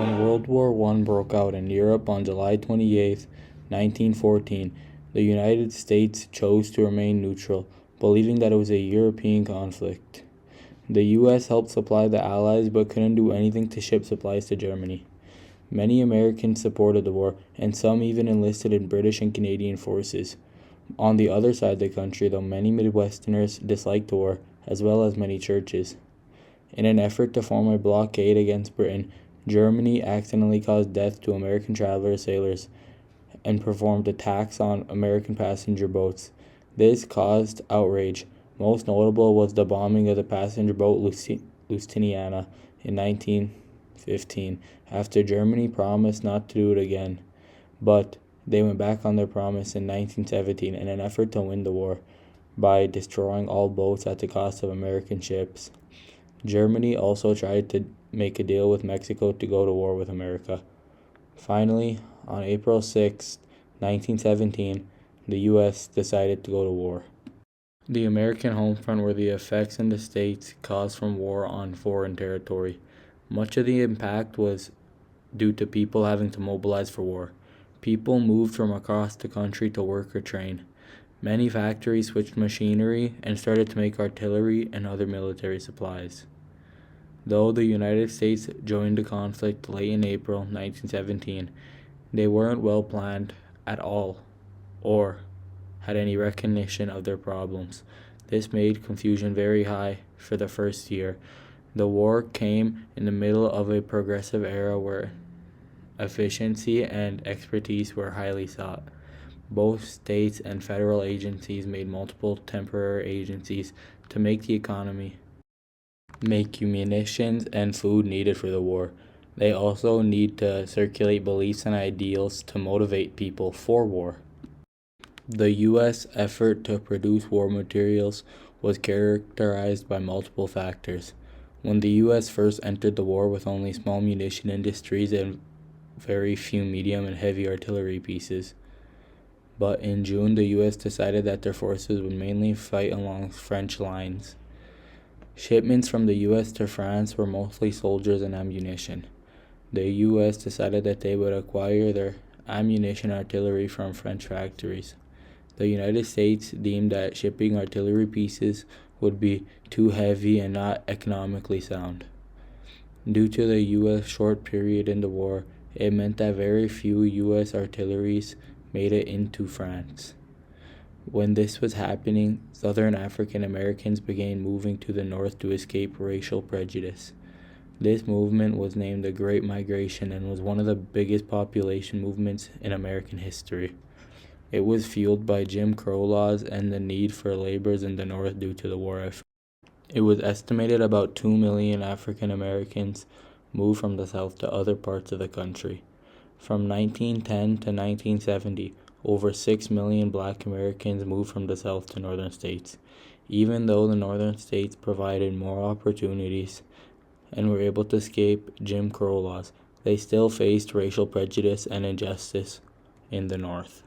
When World War I broke out in Europe on July 28, 1914, the United States chose to remain neutral, believing that it was a European conflict. The U.S. helped supply the Allies but couldn't do anything to ship supplies to Germany. Many Americans supported the war, and some even enlisted in British and Canadian forces. On the other side of the country, though, many Midwesterners disliked the war, as well as many churches. In an effort to form a blockade against Britain, Germany accidentally caused death to American travelers, sailors, and performed attacks on American passenger boats. This caused outrage. Most notable was the bombing of the passenger boat Lusitania in 1915, after Germany promised not to do it again. But they went back on their promise in 1917 in an effort to win the war by destroying all boats at the cost of American ships. Germany also tried to make a deal with Mexico to go to war with America. Finally, on April 6, 1917, the U.S. decided to go to war. The American home front were the effects in the states caused from war on foreign territory. Much of the impact was due to people having to mobilize for war. People moved from across the country to work or train. Many factories switched machinery and started to make artillery and other military supplies. Though the United States joined the conflict late in April 1917, they weren't well planned at all or had any recognition of their problems. This made confusion very high for the first year. The war came in the middle of a progressive era where efficiency and expertise were highly sought. Both states and federal agencies made multiple temporary agencies to make the economy, make munitions and food needed for the war. They also need to circulate beliefs and ideals to motivate people for war. The U.S. effort to produce war materials was characterized by multiple factors. When the U.S. first entered the war with only small munition industries and very few medium and heavy artillery pieces. But in June, the U.S. decided that their forces would mainly fight along French lines. Shipments from the U.S. to France were mostly soldiers and ammunition. The U.S. decided that they would acquire their ammunition and artillery from French factories. The United States deemed that shipping artillery pieces would be too heavy and not economically sound. Due to the U.S. short period in the war, it meant that very few U.S. artilleries made it into France. When this was happening, Southern African Americans began moving to the north to escape racial prejudice. This movement was named the Great Migration and was one of the biggest population movements in American history. It was fueled by Jim Crow laws and the need for laborers in the North due to the war effort. It was estimated about 2 million African Americans moved from the South to other parts of the country. From 1910 to 1970, over 6 million Black Americans moved from the South to northern states. Even though the northern states provided more opportunities and were able to escape Jim Crow laws, they still faced racial prejudice and injustice in the North.